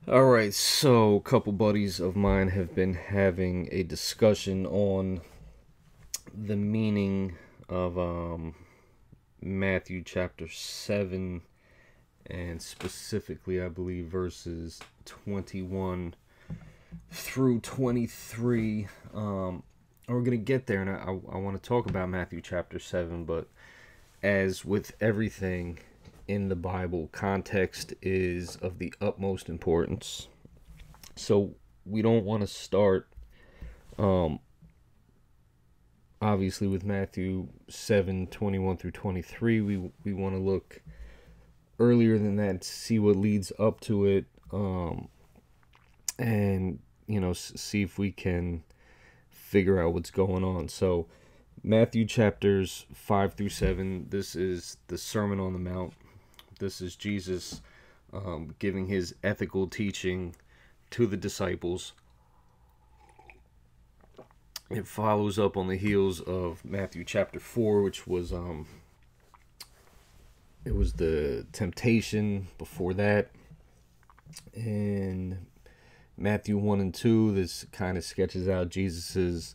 Alright, so a couple buddies of mine have been having a discussion on the meaning of Matthew chapter 7, and specifically, I believe, verses 21 through 23. We're going to get there, and I want to talk about Matthew chapter 7, but as with everything in the Bible, context is of the utmost importance. So we don't want to start, obviously, with Matthew 7:21 through 23. We want to look earlier than that, see what leads up to it, and see if we can figure out what's going on. So Matthew chapters 5 through 7, this is the Sermon on the Mount. This is Jesus giving his ethical teaching to the disciples. It follows up on the heels of Matthew chapter 4, which was it was the temptation before that. And Matthew 1 and 2, this kind of sketches out Jesus's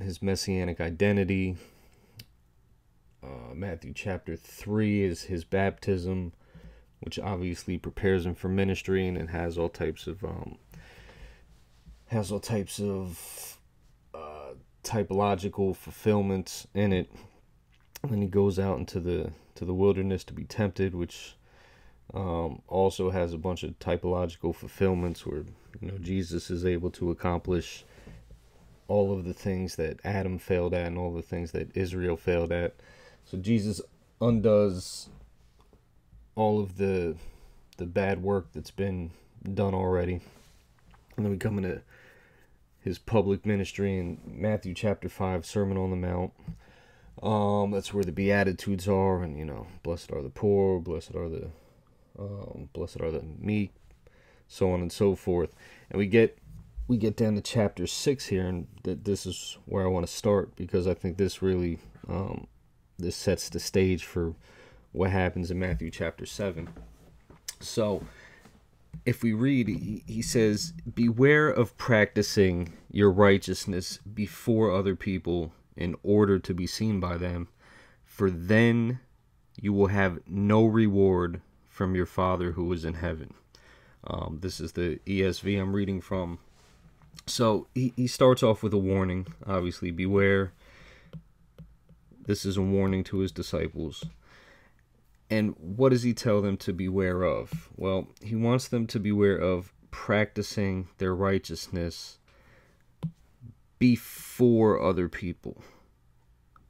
his messianic identity. Matthew chapter 3 is his baptism, which obviously prepares him for ministry, and it has all types of typological fulfillments in it. And then he goes out into the wilderness to be tempted, which also has a bunch of typological fulfillments where Jesus is able to accomplish all of the things that Adam failed at and all the things that Israel failed at. So Jesus undoes all of the bad work that's been done already. And then we come into his public ministry in Matthew chapter 5, Sermon on the Mount. That's where the Beatitudes are, and blessed are the poor, blessed are the meek, so on and so forth. And we get down to chapter 6 here, and this is where I want to start, because I think this really this sets the stage for what happens in Matthew chapter 7. So if we read, he says, "Beware of practicing your righteousness before other people in order to be seen by them, for then you will have no reward from your Father who is in heaven." This is the ESV I'm reading from. So he starts off with a warning, obviously, beware. This is a warning to his disciples. And what does he tell them to beware of? Well, he wants them to beware of practicing their righteousness before other people.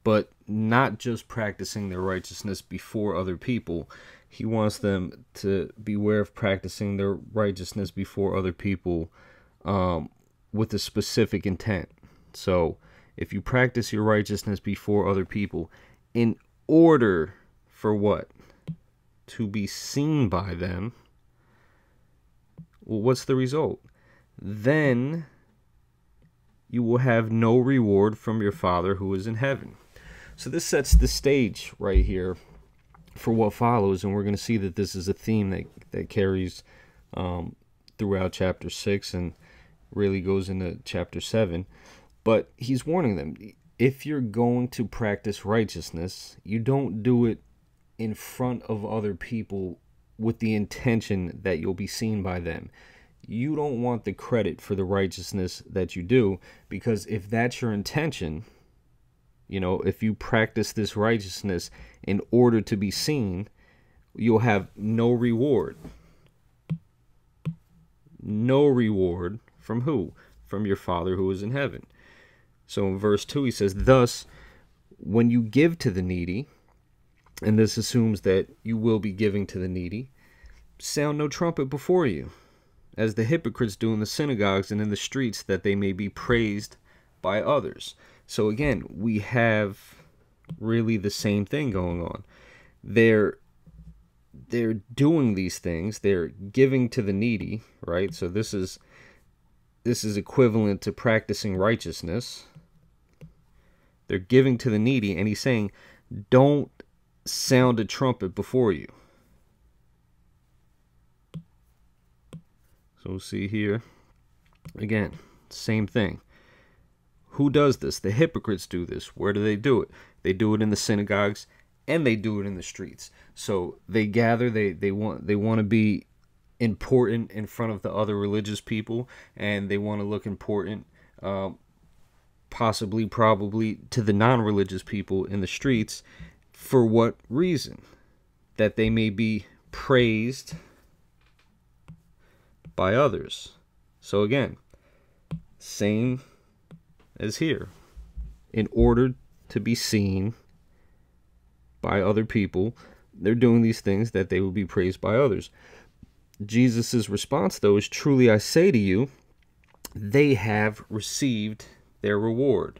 But not just practicing their righteousness before other people. He wants them to beware of practicing their righteousness before other people with a specific intent. So if you practice your righteousness before other people in order for what? To be seen by them, well, what's the result? Then you will have no reward from your Father who is in heaven. So this sets the stage right here for what follows, and we're going to see that this is a theme that carries throughout chapter 6 and really goes into chapter 7. But he's warning them, if you're going to practice righteousness, you don't do it in front of other people with the intention that you'll be seen by them. You don't want the credit for the righteousness that you do, because if that's your intention, if you practice this righteousness in order to be seen, you'll have no reward. No reward from who? From your Father who is in heaven. So in verse 2 he says, "Thus, when you give to the needy," and this assumes that you will be giving to the needy, "sound no trumpet before you, as the hypocrites do in the synagogues and in the streets, that they may be praised by others." So again, we have really the same thing going on. They're doing these things. They're giving to the needy, right? So this is equivalent to practicing righteousness. They're giving to the needy, and he's saying, don't sound a trumpet before you. So we'll see here. Again, same thing. Who does this? The hypocrites do this. Where do? They do it in the synagogues, and they do it in the streets. So they gather, they want to be important in front of the other religious people, and they want to look important, possibly, probably, to the non-religious people in the streets. For what reason? That they may be praised by others. So again, same as here. In order to be seen by other people, they're doing these things that they will be praised by others. Jesus' response, though, is, truly I say to you, they have received their reward.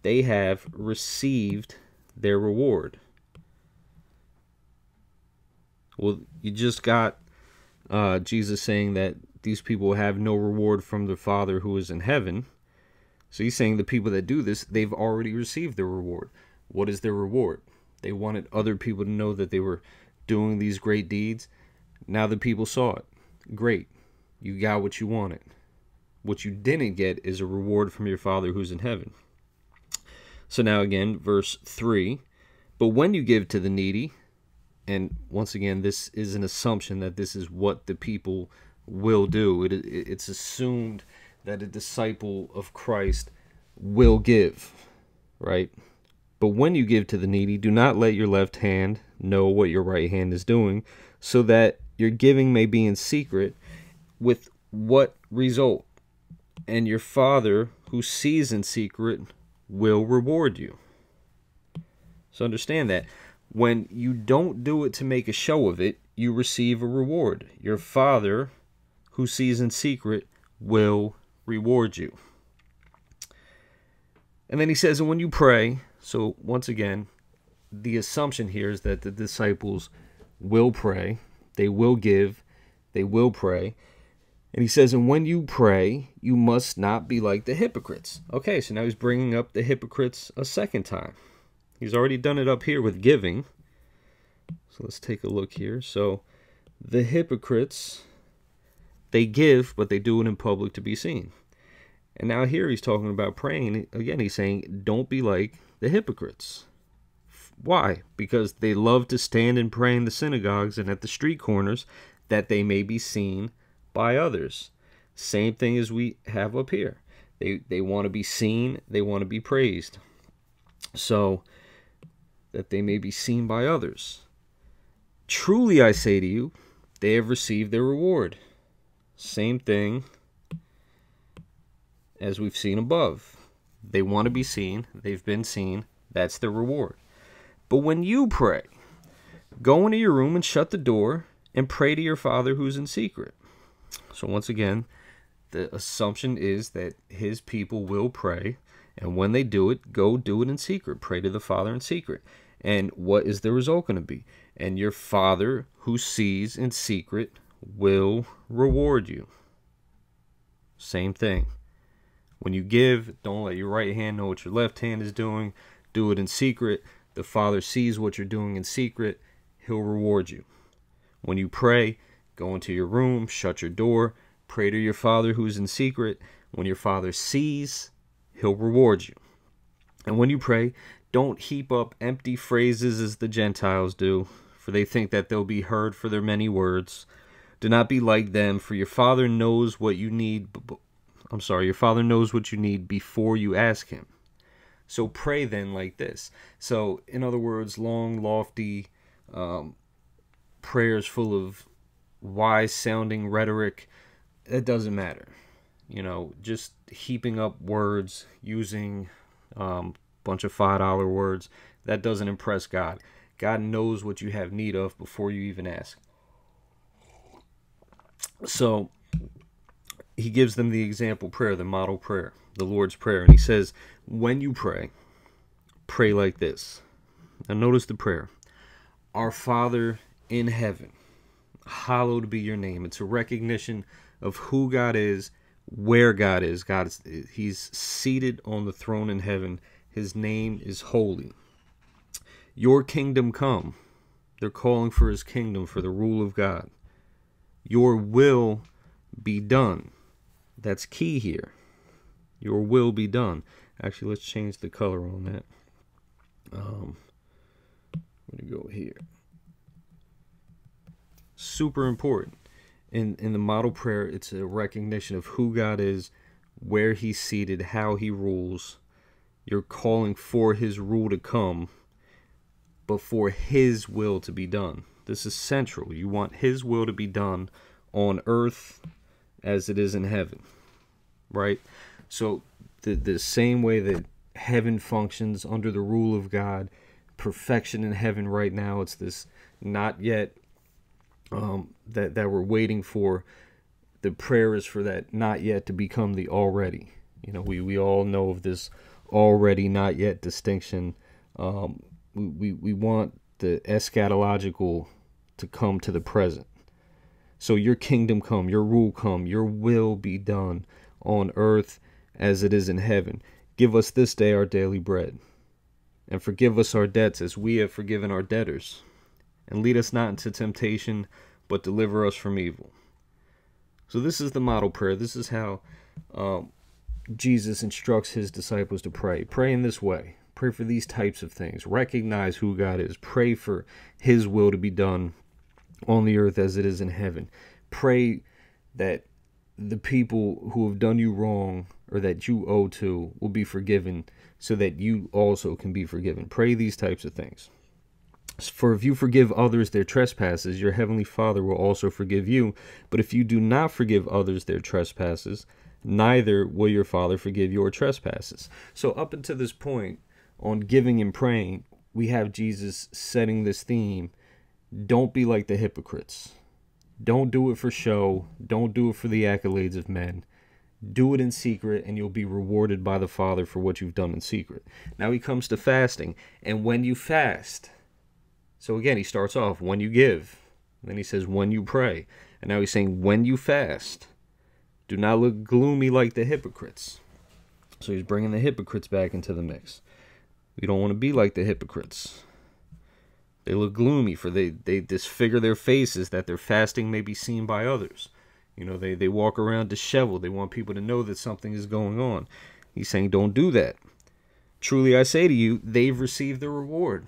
They have received their reward. Well, you just got Jesus saying that these people have no reward from the Father who is in heaven. So he's saying the people that do this, they've already received their reward. What is their reward? They wanted other people to know that they were doing these great deeds. Now the people saw it. Great. You got what you wanted. What you didn't get is a reward from your Father who's in heaven. So now again, verse 3. But when you give to the needy, and once again, this is an assumption that this is what the people will do. It's assumed that a disciple of Christ will give, right? But when you give to the needy, do not let your left hand know what your right hand is doing, so that your giving may be in secret. With what result? And your Father who sees in secret will reward you. So understand that when you don't do it to make a show of it, you receive a reward. Your Father who sees in secret will reward you. And then he says, and when you pray, so once again, the assumption here is that the disciples will pray, they will give, they will pray. And he says, and when you pray, you must not be like the hypocrites. Okay, so now he's bringing up the hypocrites a second time. He's already done it up here with giving. So let's take a look here. So the hypocrites, they give, but they do it in public to be seen. And now here he's talking about praying. Again, he's saying, don't be like the hypocrites. Why? Because they love to stand and pray in the synagogues and at the street corners, that they may be seen by others. Same thing as we have up here. They want to be seen. They want to be praised. So that they may be seen by others. Truly I say to you, they have received their reward. Same thing as we've seen above. They want to be seen. They've been seen. That's their reward. But when you pray, go into your room and shut the door and pray to your Father who's in secret. So once again, the assumption is that his people will pray. And when they do it, go do it in secret. Pray to the Father in secret. And what is the result going to be? And your Father who sees in secret will reward you. Same thing. When you give, don't let your right hand know what your left hand is doing. Do it in secret. The Father sees what you're doing in secret. He'll reward you. When you pray, go into your room, shut your door, pray to your Father who's in secret. When your Father sees, he'll reward you. And when you pray, don't heap up empty phrases as the Gentiles do, for they think that they'll be heard for their many words. Do not be like them, for your Father knows what you need. Your Father knows what you need before you ask him. So pray then like this. So, in other words, long, lofty prayers full of wise-sounding rhetoric, it doesn't matter. You know, just heaping up words, using bunch of $5 words, that doesn't impress God. God knows what you have need of before you even ask. So he gives them the example prayer, the model prayer, the Lord's Prayer. And he says, when you pray, pray like this. Now notice the prayer. Our Father in heaven, hallowed be your name. It's a recognition of who God is, where God is. He's seated on the throne in heaven. His name is holy. Your kingdom come. They're calling for his kingdom, for the rule of God. Your will be done. That's key here. Your will be done. Actually, let's change the color on that. I'm going to go here. Super important. In the model prayer, it's a recognition of who God is, where he's seated, how he rules. You're calling for his rule to come, but for his will to be done. This is central. You want his will to be done on earth as it is in heaven, right? So the same way that heaven functions under the rule of God, perfection in heaven right now, it's this not yet that we're waiting for. The prayer is for that not yet to become the already. You know, we all know of this already not yet distinction. We want the eschatological to come to the present. So your kingdom come, your rule come, your will be done on earth as it is in heaven. Give us this day our daily bread, and forgive us our debts as we have forgiven our debtors. And lead us not into temptation, but deliver us from evil. So this is the model prayer. This is how Jesus instructs his disciples to pray. Pray in this way. Pray for these types of things. Recognize who God is. Pray for his will to be done on the earth as it is in heaven. Pray that the people who have done you wrong or that you owe to will be forgiven so that you also can be forgiven. Pray these types of things. For if you forgive others their trespasses, your heavenly Father will also forgive you. But if you do not forgive others their trespasses, neither will your Father forgive your trespasses. So up until this point, on giving and praying, we have Jesus setting this theme. Don't be like the hypocrites. Don't do it for show. Don't do it for the accolades of men. Do it in secret, and you'll be rewarded by the Father for what you've done in secret. Now he comes to fasting. And when you fast, so again, he starts off when you give. Then he says when you pray. And now he's saying when you fast, do not look gloomy like the hypocrites. So he's bringing the hypocrites back into the mix. We don't want to be like the hypocrites. They look gloomy, for they disfigure their faces that their fasting may be seen by others. You know, they walk around disheveled. They want people to know that something is going on. He's saying don't do that. Truly I say to you, they've received their reward.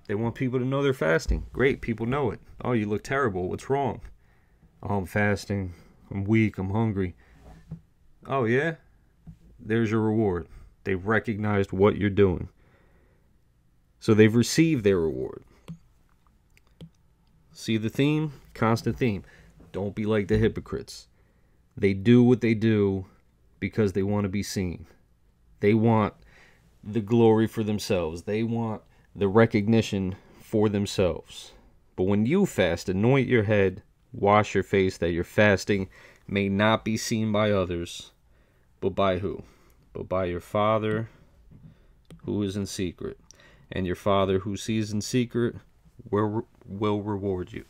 They want people to know they're fasting. Great, people know it. Oh, you look terrible. What's wrong? Oh, I'm fasting. I'm weak. I'm hungry. Oh, yeah? There's your reward. They've recognized what you're doing. So they've received their reward. See the theme? Constant theme. Don't be like the hypocrites. They do what they do because they want to be seen. They want the glory for themselves. They want the recognition for themselves. But when you fast, anoint your head, wash your face, that your fasting may not be seen by others, but by who? But by your Father who is in secret. And your Father who sees in secret will reward you.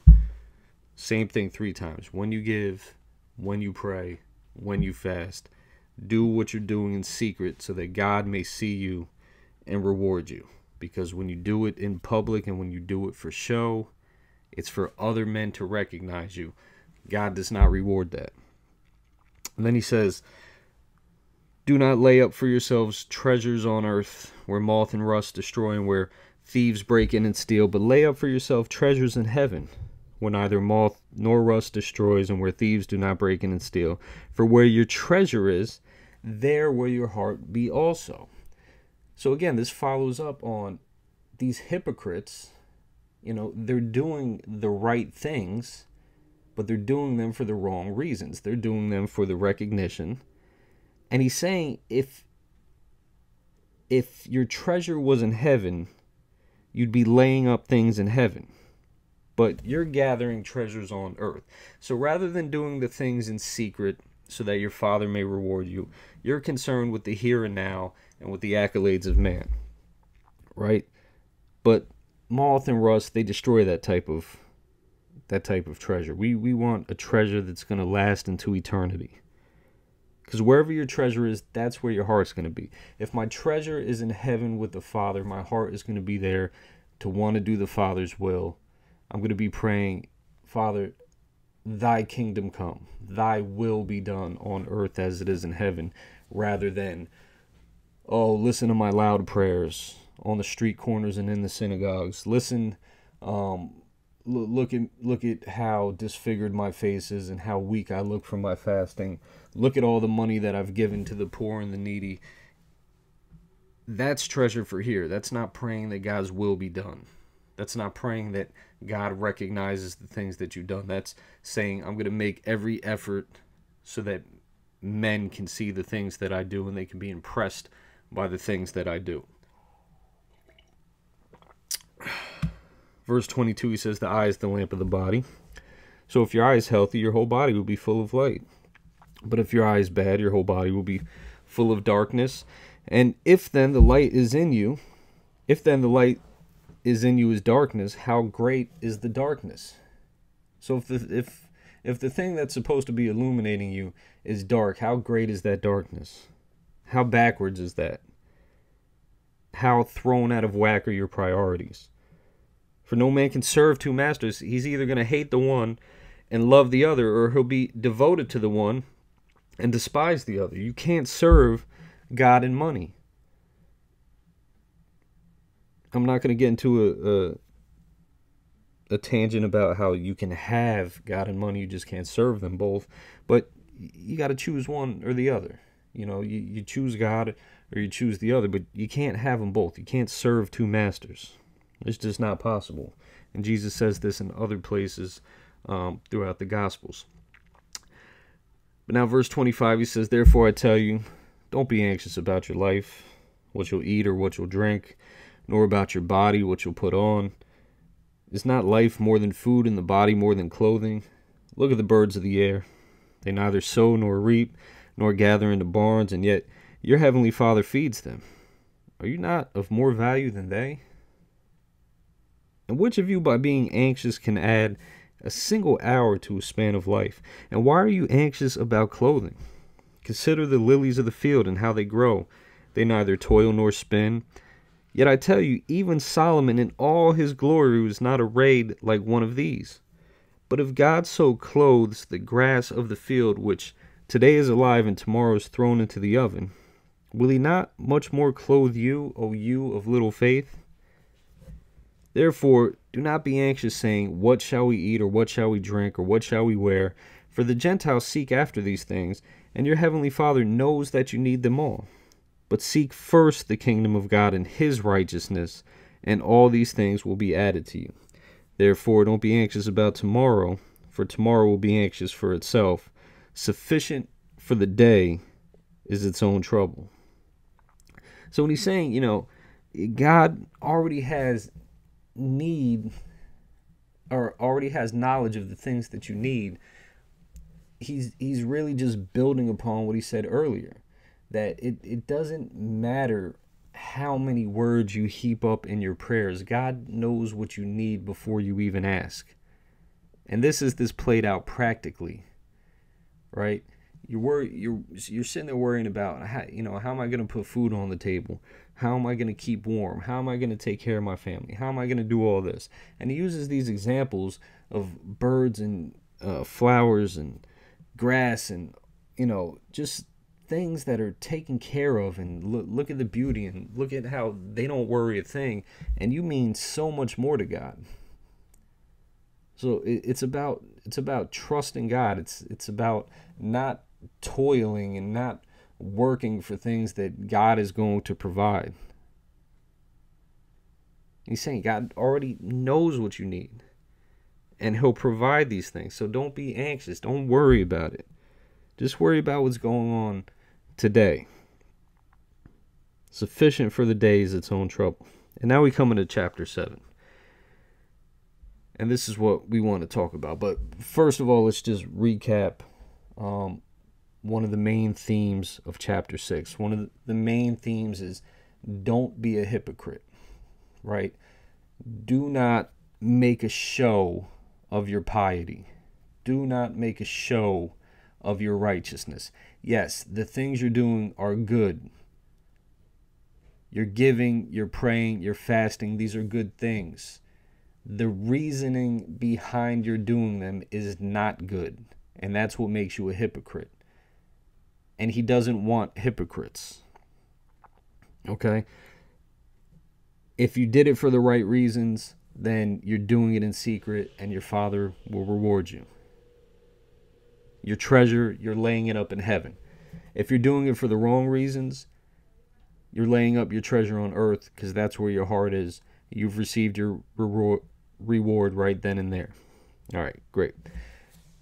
Same thing 3 times. When you give, when you pray, when you fast, do what you're doing in secret so that God may see you and reward you. Because when you do it in public and when you do it for show, it's for other men to recognize you. God does not reward that. And then he says, do not lay up for yourselves treasures on earth where moth and rust destroy and where thieves break in and steal, but lay up for yourself treasures in heaven where neither moth nor rust destroys and where thieves do not break in and steal. For where your treasure is, there will your heart be also. So again, this follows up on these hypocrites. You know, they're doing the right things, but they're doing them for the wrong reasons. They're doing them for the recognition. And he's saying if your treasure was in heaven, you'd be laying up things in heaven. But you're gathering treasures on earth. So rather than doing the things in secret so that your Father may reward you, you're concerned with the here and now and with the accolades of man. Right? But moth and rust, they destroy that type of treasure. We want a treasure that's going to last into eternity. Because wherever your treasure is, that's where your heart's going to be. If my treasure is in heaven with the Father, my heart is going to be there to want to do the Father's will. I'm going to be praying, Father, thy kingdom come, thy will be done on earth as it is in heaven, rather than, oh, listen to my loud prayers on the street corners and in the synagogues. Listen, look at how disfigured my face is and how weak I look from my fasting. Look at all the money that I've given to the poor and the needy. That's treasure for here. That's not praying that God's will be done. That's not praying that God recognizes the things that you've done. That's saying, I'm going to make every effort so that men can see the things that I do and they can be impressed by the things that I do. Verse 22, he says, the eye is the lamp of the body. So if your eye is healthy, your whole body will be full of light. But if your eye is bad, your whole body will be full of darkness. And if then the light is in you, is darkness, how great is the darkness? So if the thing that's supposed to be illuminating you is dark, how great is that darkness? How backwards is that? How thrown out of whack are your priorities? For no man can serve two masters. He's either going to hate the one and love the other, or he'll be devoted to the one and despise the other. You can't serve God and money. I'm not going to get into a tangent about how you can have God and money, you just can't serve them both. But you got to choose one or the other. You know, you choose God or you choose the other, but you can't have them both. You can't serve two masters. It's just not possible. And Jesus says this in other places throughout the Gospels. But now verse 25, he says, therefore I tell you, don't be anxious about your life, what you'll eat or what you'll drink, nor about your body, what you'll put on. Is not life more than food, and the body more than clothing? Look at the birds of the air. They neither sow nor reap, nor gather into barns, and yet your heavenly Father feeds them. Are you not of more value than they? And which of you, by being anxious, can add a single hour to a span of life? And why are you anxious about clothing? Consider the lilies of the field and how they grow. They neither toil nor spin. Yet I tell you, even Solomon in all his glory was not arrayed like one of these. But if God so clothes the grass of the field, which today is alive and tomorrow is thrown into the oven, will he not much more clothe you, O you of little faith? Therefore, do not be anxious, saying, what shall we eat, or what shall we drink, or what shall we wear? For the Gentiles seek after these things, and your heavenly Father knows that you need them all. But seek first the kingdom of God and his righteousness, and all these things will be added to you. Therefore, don't be anxious about tomorrow, for tomorrow will be anxious for itself. Sufficient for the day is its own trouble. So when he's saying, you know, God already has need, or already has knowledge of the things that you need, he's really just building upon what he said earlier, that it doesn't matter how many words you heap up in your prayers. God knows what you need before you even ask. And this played out practically, right? You're sitting there worrying about how am I going to put food on the table? How am I going to keep warm? How am I going to take care of my family? How am I going to do all this? And he uses these examples of birds and flowers and grass and, just things that are taken care of. And look at the beauty and look at how they don't worry a thing. And you mean so much more to God. So it's about trusting God. It's about not toiling and not working for things that God is going to provide. He's saying God already knows what you need, and he'll provide these things. So don't be anxious. Don't worry about it. Just worry about what's going on today. Sufficient for the day is its own trouble. And now we come into chapter 7. And this is what we want to talk about. But first of all, let's just recap one of the main themes of chapter 6. One of the main themes is don't be a hypocrite, right? Do not make a show of your piety. Do not make a show of your righteousness. Yes, the things you're doing are good. You're giving, you're praying, you're fasting. These are good things. the reasoning behind your doing them is not good. And that's what makes you a hypocrite. And he doesn't want hypocrites. Okay? If you did it for the right reasons, then you're doing it in secret and your Father will reward you. Your treasure, you're laying it up in heaven. If you're doing it for the wrong reasons, you're laying up your treasure on earth because that's where your heart is. You've received your reward right then and there. All right, great.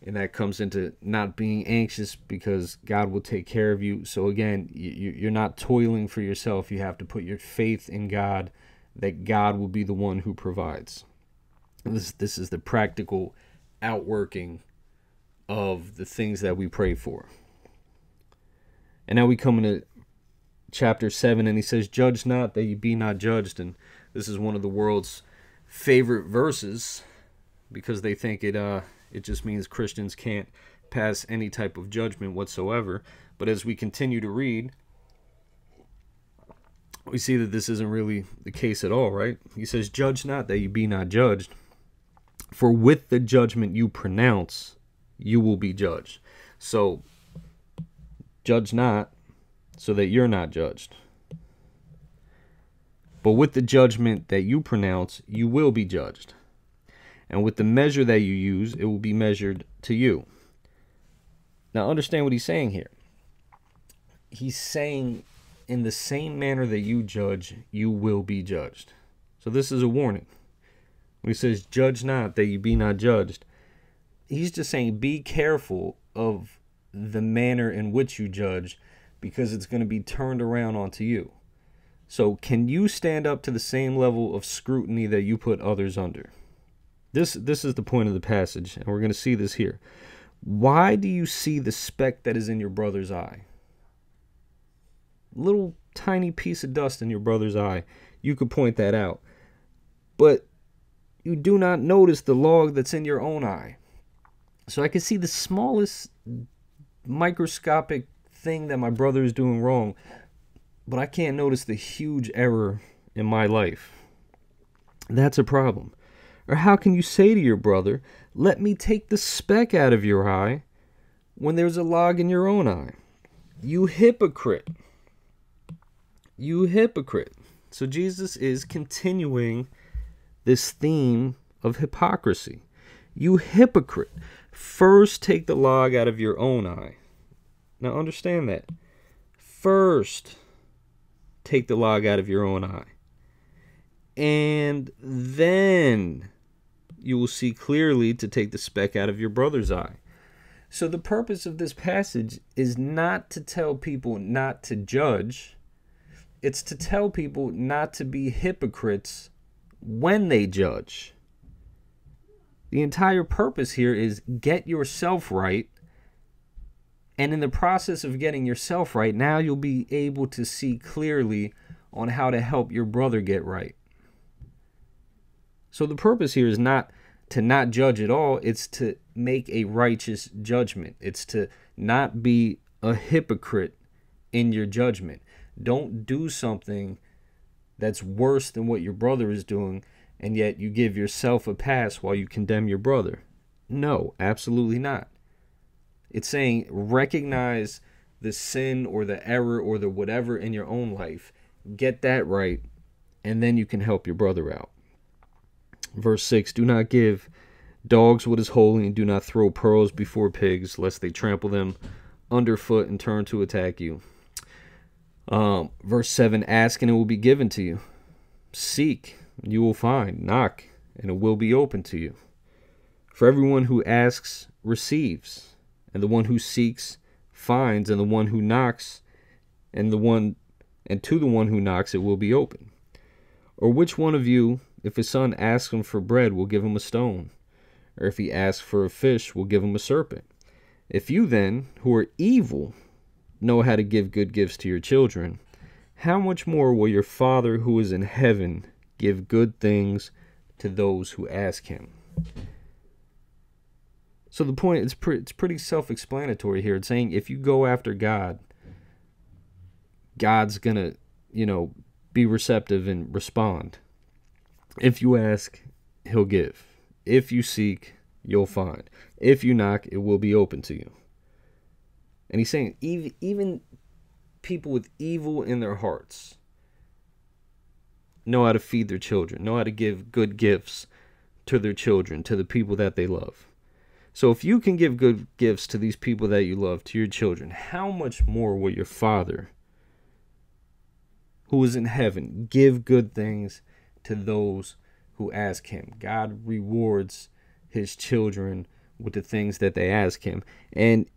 And that comes into not being anxious because God will take care of you. So again, you're not toiling for yourself. You have to put your faith in God, that God will be the one who provides. This is the practical outworking of the things that we pray for. And now we come into chapter 7, and he says, "Judge not that ye be not judged." And this is one of the world's favorite verses because they think it just means Christians can't pass any type of judgment whatsoever. But as we continue to read, we see that this isn't really the case at all, right? He says, "Judge not that you be not judged, for with the judgment you pronounce, you will be judged." So, judge not so that you're not judged. But with the judgment that you pronounce, you will be judged. And with the measure that you use, it will be measured to you. Now, understand what he's saying here. He's saying, in the same manner that you judge, you will be judged. So this is a warning. When he says, "Judge not that you be not judged," he's just saying, be careful of the manner in which you judge, because it's going to be turned around onto you. So can you stand up to the same level of scrutiny that you put others under? This is the point of the passage, and we're going to see this here. Why do you see the speck that is in your brother's eye? Little tiny piece of dust in your brother's eye. You could point that out. But you do not notice the log that's in your own eye. So I can see the smallest microscopic thing that my brother is doing wrong, but I can't notice the huge error in my life. That's a problem. Or how can you say to your brother, "Let me take the speck out of your eye," when there's a log in your own eye? You hypocrite. You hypocrite. So Jesus is continuing this theme of hypocrisy. You hypocrite. First take the log out of your own eye. Now understand that. First take the log out of your own eye. And then you will see clearly to take the speck out of your brother's eye. So the purpose of this passage is not to tell people not to judge. It's to tell people not to be hypocrites when they judge. The entire purpose here is get yourself right. And in the process of getting yourself right, now you'll be able to see clearly on how to help your brother get right. So the purpose here is not to not judge at all. It's to make a righteous judgment. It's to not be a hypocrite in your judgment. Don't do something that's worse than what your brother is doing, and yet you give yourself a pass while you condemn your brother. No, absolutely not. It's saying recognize the sin or the error or the whatever in your own life. Get that right, and then you can help your brother out. Verse 6, "Do not give dogs what is holy, and do not throw pearls before pigs, lest they trample them underfoot and turn to attack you." Verse 7, "Ask and it will be given to you. Seek and you will find. Knock and it will be open to you. For everyone who asks receives, and the one who seeks finds, and the one who knocks, and to the one who knocks it will be open. Or which one of you, if his son asks him for bread, will give him a stone? Or if he asks for a fish, will give him a serpent? If you then, who are evil, know how to give good gifts to your children, how much more will your Father who is in heaven give good things to those who ask him?" So the point is it's pretty self-explanatory here. It's saying if you go after God, God's going to, be receptive and respond. If you ask he'll give. If you seek, you'll find. If you knock, it will be open to you. And he's saying even people with evil in their hearts know how to feed their children, know how to give good gifts to their children, to the people that they love. So if you can give good gifts to these people that you love, to your children, how much more will your Father, who is in heaven, give good things to those who ask him? God rewards his children with the things that they ask him. And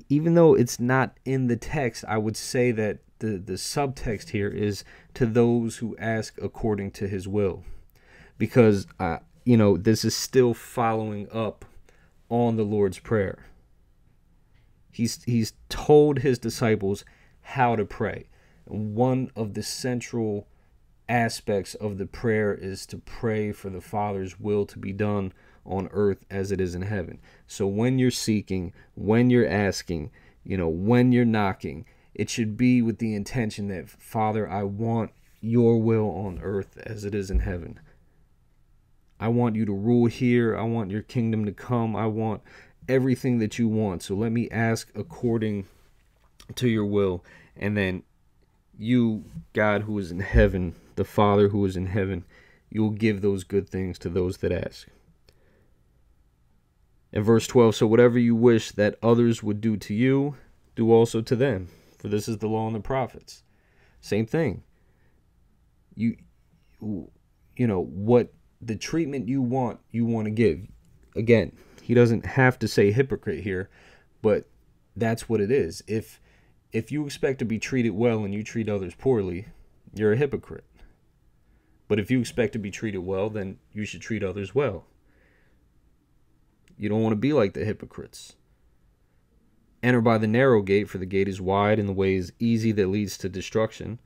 even though it's not in the text, I would say that the subtext here is to those who ask according to his will. Because, this is still following up on the Lord's Prayer. He's told his disciples how to pray. And one of the central aspects of the prayer is to pray for the Father's will to be done on earth as it is in heaven. So when you're seeking, when you're asking, when you're knocking, it should be with the intention that, Father, I want your will on earth as it is in heaven. I want you to rule here. I want your kingdom to come. I want everything that you want. So let me ask according to your will. And then you, God who is in heaven, the Father who is in heaven, you will give those good things to those that ask. In verse 12, so whatever you wish that others would do to you, do also to them. For this is the law and the prophets. Same thing. What the treatment you want to give. Again, he doesn't have to say hypocrite here, but that's what it is. If you expect to be treated well and you treat others poorly, you're a hypocrite. But if you expect to be treated well, then you should treat others well. You don't want to be like the hypocrites. Enter by the narrow gate, for the gate is wide and the way is easy that leads to destruction.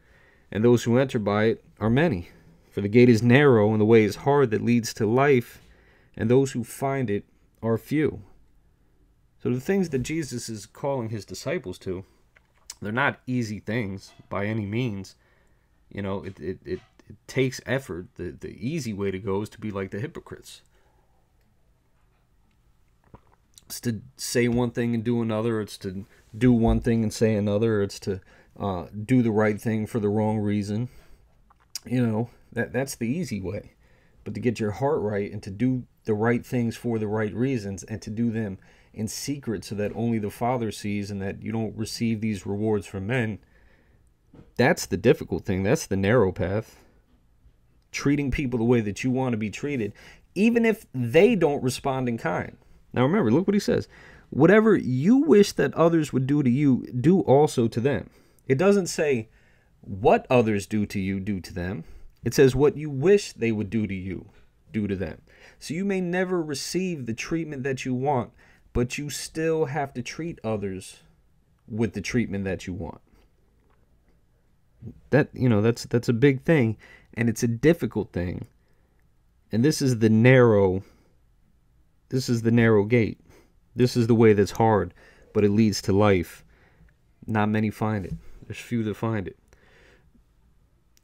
And those who enter by it are many. For the gate is narrow and the way is hard that leads to life, and those who find it are few. So the things that Jesus is calling his disciples to, they're not easy things by any means. It takes effort. The easy way to go is to be like the hypocrites. It's to say one thing and do another. It's to do one thing and say another. It's to do the right thing for the wrong reason. That's the easy way. But to get your heart right and to do the right things for the right reasons and to do them in secret so that only the Father sees and that you don't receive these rewards from men, that's the difficult thing. That's the narrow path. Treating people the way that you want to be treated, even if they don't respond in kind. Now remember, look what he says. Whatever you wish that others would do to you, do also to them. It doesn't say what others do to you, do to them. It says what you wish they would do to you, do to them. So you may never receive the treatment that you want, but you still have to treat others with the treatment that you want. That's a big thing, and it's a difficult thing. And this is the narrow gate. This is the way that's hard, but it leads to life. Not many find it. There's few that find it.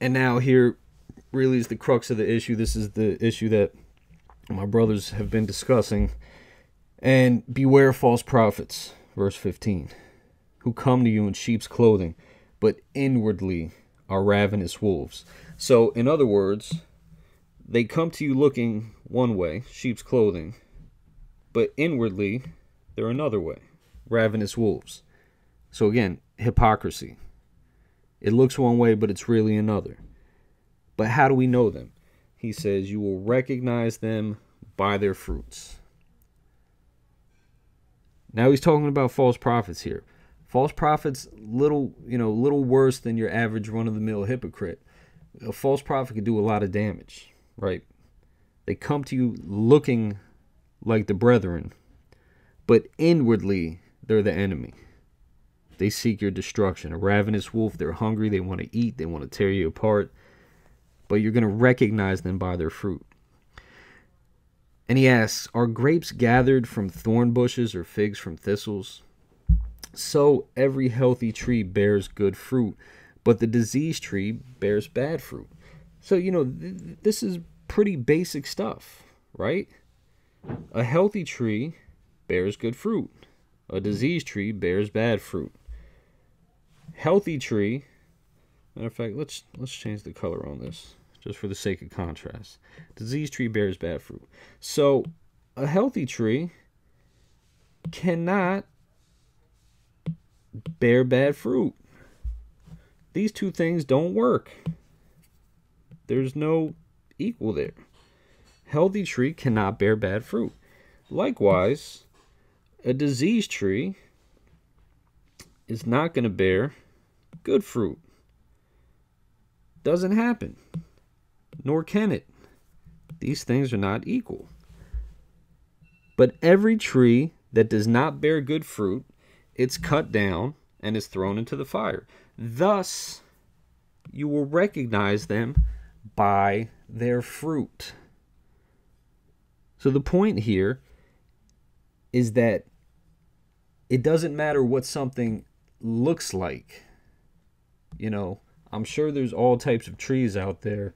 And now here really is the crux of the issue. This is the issue that my brothers have been discussing. And beware false prophets, verse 15, who come to you in sheep's clothing, but inwardly are ravenous wolves. So, in other words, they come to you looking one way, sheep's clothing, but inwardly they're another way, ravenous wolves. So again, hypocrisy. It looks one way, but it's really another. But how do we know them? He says, you will recognize them by their fruits. Now he's talking about false prophets here. False prophets, little worse than your average run-of-the-mill hypocrite. A false prophet could do a lot of damage, right? They come to you looking like the brethren, but inwardly they're the enemy. They seek your destruction. A ravenous wolf, they're hungry, they want to eat, they want to tear you apart, but you're going to recognize them by their fruit. And he asks, are grapes gathered from thorn bushes or figs from thistles? So every healthy tree bears good fruit, but the diseased tree bears bad fruit. So, this is pretty basic stuff. right? A healthy tree bears good fruit. A diseased tree bears bad fruit. Healthy tree, matter of fact, let's change the color on this just for the sake of contrast. Diseased tree bears bad fruit. So a healthy tree cannot bear bad fruit. These two things don't work. There's no equal there. Healthy tree cannot bear bad fruit. Likewise, a diseased tree is not going to bear good fruit. Doesn't happen. Nor can it. These things are not equal. But every tree that does not bear good fruit, it's cut down and is thrown into the fire. Thus, you will recognize them by their fruit. So the point here is that it doesn't matter what something looks like. You know, I'm sure there's all types of trees out there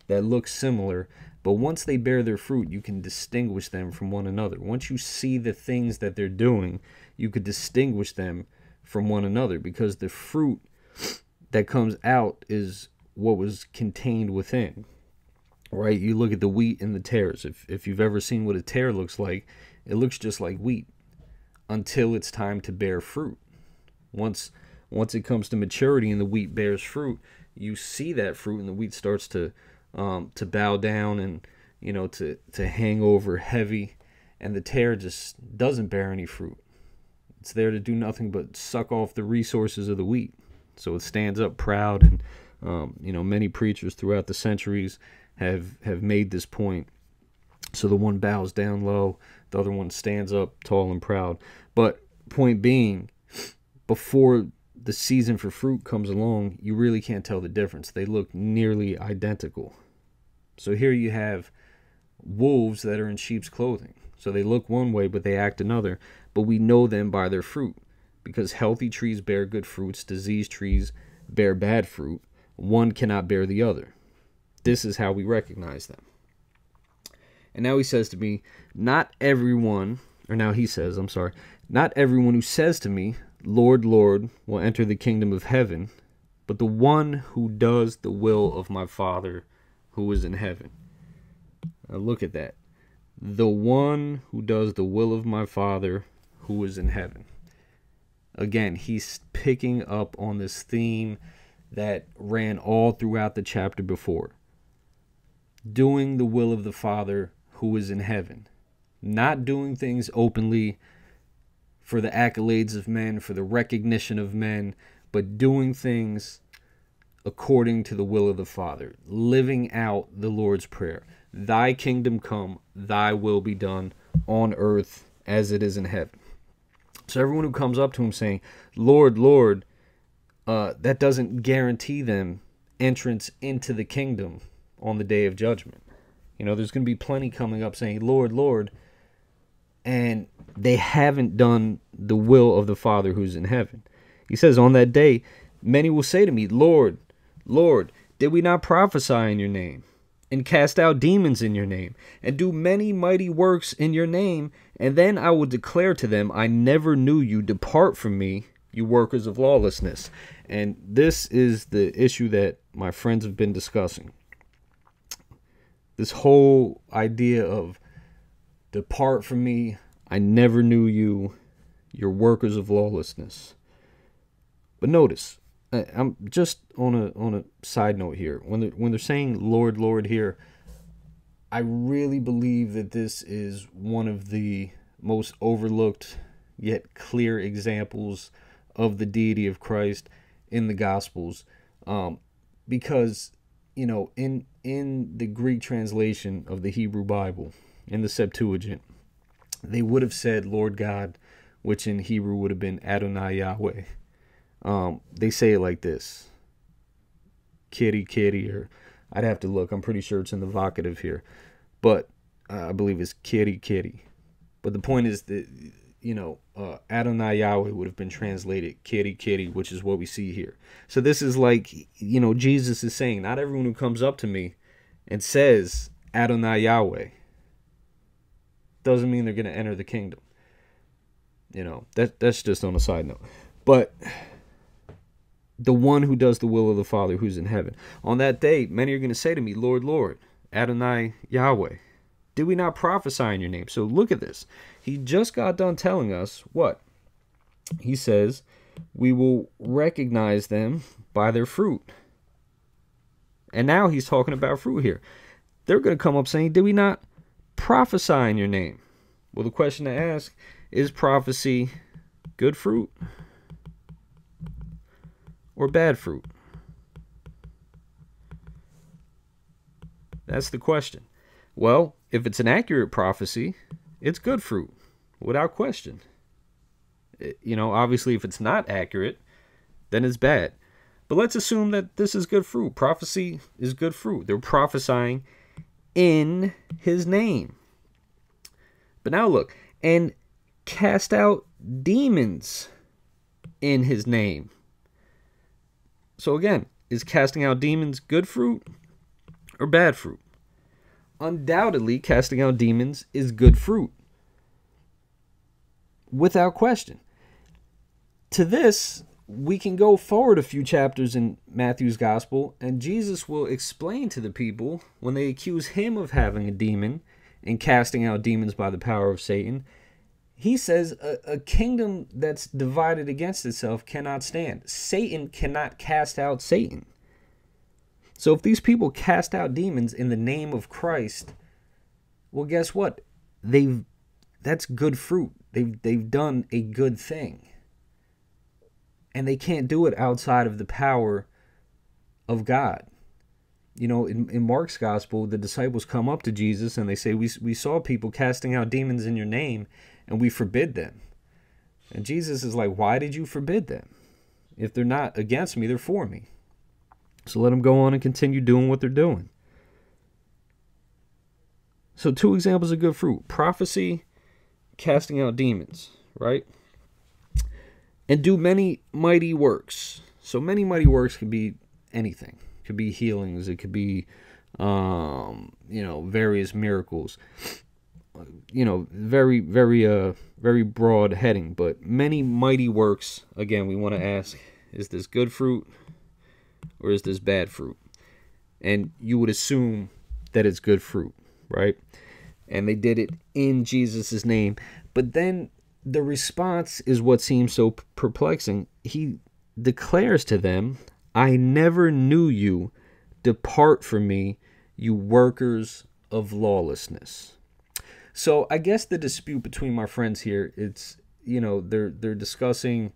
that look similar, but once they bear their fruit, you can distinguish them from one another. Once you see the things that they're doing, you could distinguish them from one another, because the fruit that comes out is what was contained within. Right? You look at the wheat and the tares. If you've ever seen what a tare looks like, it looks just like wheat until it's time to bear fruit. Once it comes to maturity and the wheat bears fruit, you see that fruit, and the wheat starts to bow down and, you know, to hang over heavy, and the tare just doesn't bear any fruit. It's there to do nothing but suck off the resources of the wheat. So it stands up proud, and you know, many preachers throughout the centuries have made this point. So the one bows down low, the other one stands up tall and proud. But point being, before the season for fruit comes along, you really can't tell the difference. They look nearly identical. So here you have wolves that are in sheep's clothing. So they look one way, but they act another. But we know them by their fruit, because healthy trees bear good fruits, diseased trees bear bad fruit. One cannot bear the other. This is how we recognize them. And now he says to me, not everyone who says to me, Lord, Lord, will enter the kingdom of heaven, but the one who does the will of my Father who is in heaven. Now look at that. The one who does the will of my Father who is in heaven. Again, he's picking up on this theme that ran all throughout the chapter before. Doing the will of the Father who is in heaven. Not doing things openly for the accolades of men, for the recognition of men, but doing things according to the will of the Father. Living out the Lord's Prayer. Thy kingdom come, thy will be done on earth as it is in heaven. So everyone who comes up to him saying, Lord, Lord, that doesn't guarantee them entrance into the kingdom on the day of judgment. You know, there's going to be plenty coming up saying, Lord, Lord, and they haven't done the will of the Father who's in heaven. He says, on that day, many will say to me, Lord, Lord, did we not prophesy in your name, and cast out demons in your name, and do many mighty works in your name? And then I will declare to them, I never knew you. Depart from me, you workers of lawlessness. And this is the issue that my friends have been discussing. This whole idea of depart from me, I never knew you, you're workers of lawlessness. But notice, I'm just on a side note here. When they're saying Lord, Lord here, I really believe that this is one of the most overlooked yet clear examples of the deity of Christ in the Gospels, because, you know, in the Greek translation of the Hebrew Bible, in the Septuagint, they would have said Lord God, which in Hebrew would have been Adonai Yahweh. They say it like this, kitty, kitty, or I'd have to look. I'm pretty sure it's in the vocative here, but I believe it's kitty, kitty. But the point is that, you know, Adonai Yahweh would have been translated kitty, kitty, which is what we see here. So this is like, you know, Jesus is saying, not everyone who comes up to me and says Adonai Yahweh, doesn't mean they're going to enter the kingdom. That's just on a side note. But the one who does the will of the Father who's in heaven. On that day, many are going to say to me, Lord, Lord, Adonai Yahweh, did we not prophesy in your name? So look at this. He just got done telling us what? He says, we will recognize them by their fruit. And now he's talking about fruit here. They're going to come up saying, did we not prophesy in your name? Well, the question to ask, is prophecy good fruit or bad fruit? That's the question. Well, if it's an accurate prophecy, it's good fruit, without question. Obviously, if it's not accurate, then it's bad. But let's assume that this is good fruit. Prophecy is good fruit. They're prophesying in his name. But now look, and cast out demons in his name. So again, is casting out demons good fruit or bad fruit? Undoubtedly, casting out demons is good fruit, without question. To this, we can go forward a few chapters in Matthew's gospel, and Jesus will explain to the people when they accuse him of having a demon and casting out demons by the power of Satan. He says a kingdom that's divided against itself cannot stand. Satan cannot cast out Satan. So if these people cast out demons in the name of Christ, well, guess what? That's good fruit. They've done a good thing. And they can't do it outside of the power of God. In Mark's gospel, the disciples come up to Jesus and they say, we saw people casting out demons in your name and we forbid them. And Jesus is like, why did you forbid them? If they're not against me, they're for me. So let them go on and continue doing what they're doing. So 2 examples of good fruit. Prophecy, casting out demons, right? And do many mighty works. So many mighty works could be anything. It could be healings. It could be, various miracles. Very, very, very broad heading. But many mighty works, again, we want to ask, is this good fruit or is this bad fruit? And you would assume that it's good fruit, right? And they did it in Jesus' name. But then the response is what seems so perplexing. He declares to them, I never knew you. Depart from me, you workers of lawlessness. So I guess the dispute between my friends here, it's, they're discussing,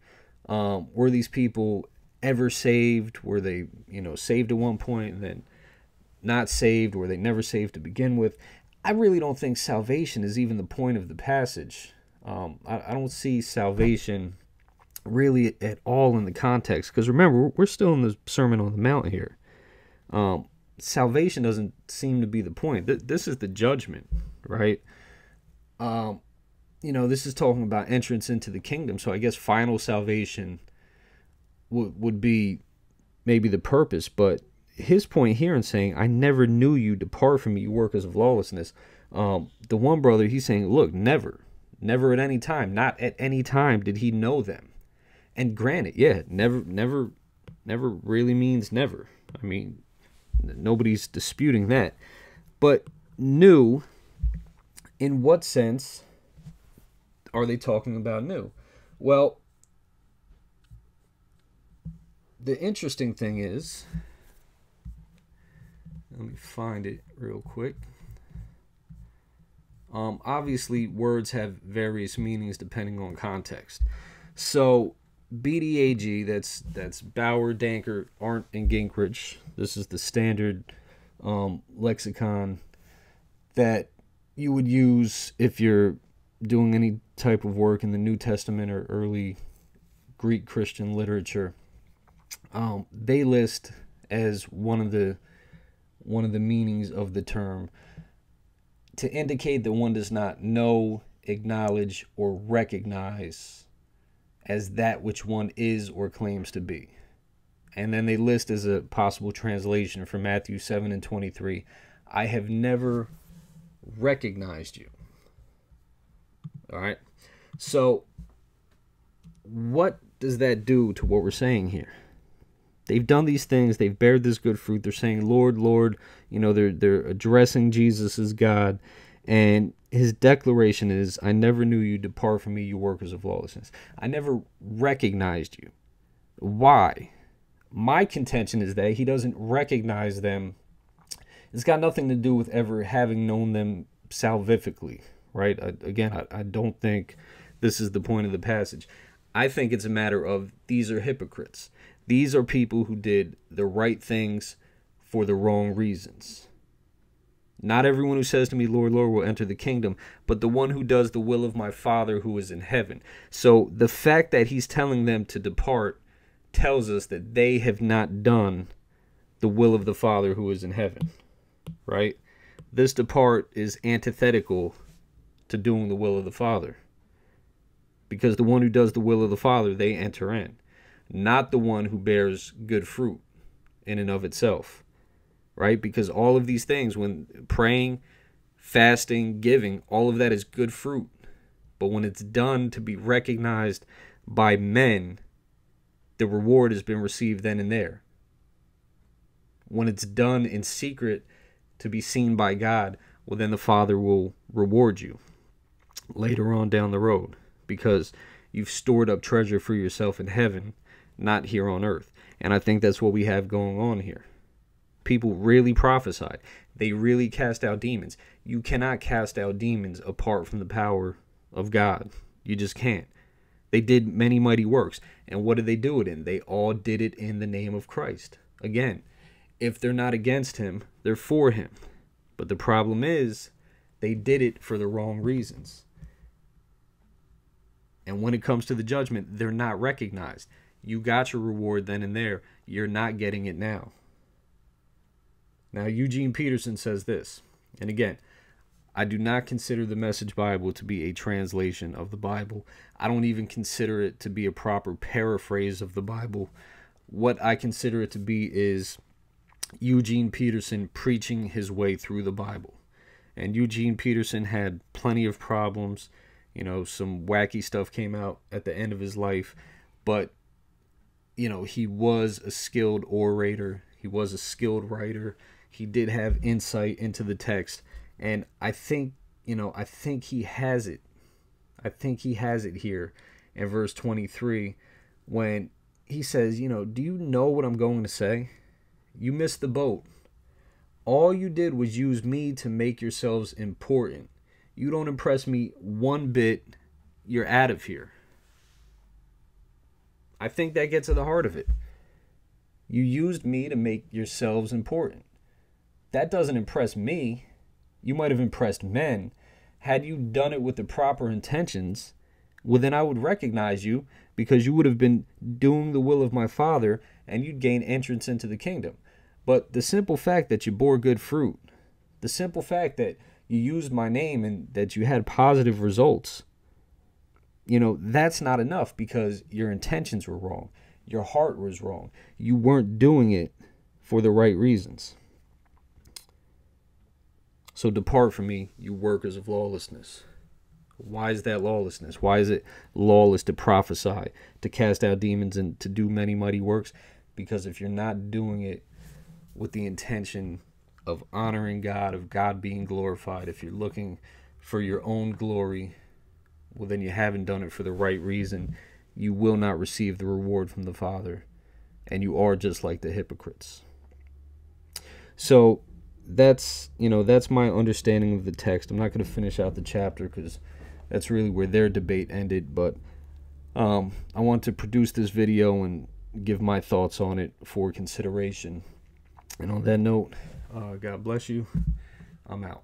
were these people ever saved? Were they, saved at one point and then not saved? Were they never saved to begin with? I really don't think salvation is even the point of the passage. I don't see salvation really at all in the context. Because remember, we're still in the Sermon on the Mount here. Salvation doesn't seem to be the point. This is the judgment, right? This is talking about entrance into the kingdom. So I guess final salvation would be maybe the purpose. But his point here in saying, I never knew you, depart from me, you workers of lawlessness. The one brother, he's saying, look, never at any time, not at any time did he know them. And granted, yeah, never really means never. I mean, nobody's disputing that. But new, in what sense are they talking about new? Well, the interesting thing is, let me find it real quick. Obviously, words have various meanings depending on context. So, BDAG, that's Bauer, Danker, Arndt, and Gingrich. This is the standard lexicon that you would use if you're doing any type of work in the New Testament or early Greek Christian literature. They list as one of the meanings of the term to indicate that one does not know, acknowledge, or recognize as that which one is or claims to be. And then they list as a possible translation from Matthew 7:23, I have never recognized you. All right. So what does that do to what we're saying here? They've done these things. They've bared this good fruit. They're saying, Lord, Lord. You know, they're addressing Jesus as God. And his declaration is, I never knew you. Depart from me, you workers of lawlessness. I never recognized you. Why? My contention is that he doesn't recognize them. It's got nothing to do with ever having known them salvifically, right? I don't think this is the point of the passage. I think it's a matter of these are hypocrites. These are people who did the right things for the wrong reasons. Not everyone who says to me, Lord, Lord, will enter the kingdom, but the one who does the will of my Father who is in heaven. So the fact that he's telling them to depart tells us that they have not done the will of the Father who is in heaven, right? This depart is antithetical to doing the will of the Father, because the one who does the will of the Father, they enter in, not the one who bears good fruit in and of itself, right? Because all of these things, when praying, fasting, giving, all of that is good fruit. But when it's done to be recognized by men, the reward has been received then and there. When it's done in secret to be seen by God, well, then the Father will reward you later on down the road, because you've stored up treasure for yourself in heaven, not here on earth. And I think that's what we have going on here. People really prophesied. They really cast out demons. You cannot cast out demons apart from the power of God. You just can't. They did many mighty works. And what did they do it in? They all did it in the name of Christ. Again, if they're not against him, they're for him. But the problem is, they did it for the wrong reasons. And when it comes to the judgment, they're not recognized. You got your reward then and there. You're not getting it now. Now, Eugene Peterson says this, and again, I do not consider the Message Bible to be a translation of the Bible. I don't even consider it to be a proper paraphrase of the Bible. What I consider it to be is Eugene Peterson preaching his way through the Bible. And Eugene Peterson had plenty of problems. You know, some wacky stuff came out at the end of his life. But, you know, he was a skilled orator. He was a skilled writer. He did have insight into the text. And I think, I think he has it. I think he has it here in verse 23 when he says, do you know what I'm going to say? You missed the boat. All you did was use me to make yourselves important. You don't impress me one bit. You're out of here. I think that gets to the heart of it. You used me to make yourselves important. That doesn't impress me. You might have impressed men. Had you done it with the proper intentions, well, then I would recognize you, because you would have been doing the will of my Father, and you'd gain entrance into the kingdom. But the simple fact that you bore good fruit, the simple fact that you used my name and that you had positive results, that's not enough, because your intentions were wrong. Your heart was wrong. You weren't doing it for the right reasons. So depart from me, you workers of lawlessness. Why is that lawlessness? Why is it lawless to prophesy, to cast out demons, and to do many mighty works? Because if you're not doing it with the intention of honoring God, of God being glorified, if you're looking for your own glory, well, then you haven't done it for the right reason. You will not receive the reward from the Father, and you are just like the hypocrites. So that's my understanding of the text. I'm not going to finish out the chapter because that's really where their debate ended, but I want to produce this video and give my thoughts on it for consideration. And on that note, God bless you. I'm out.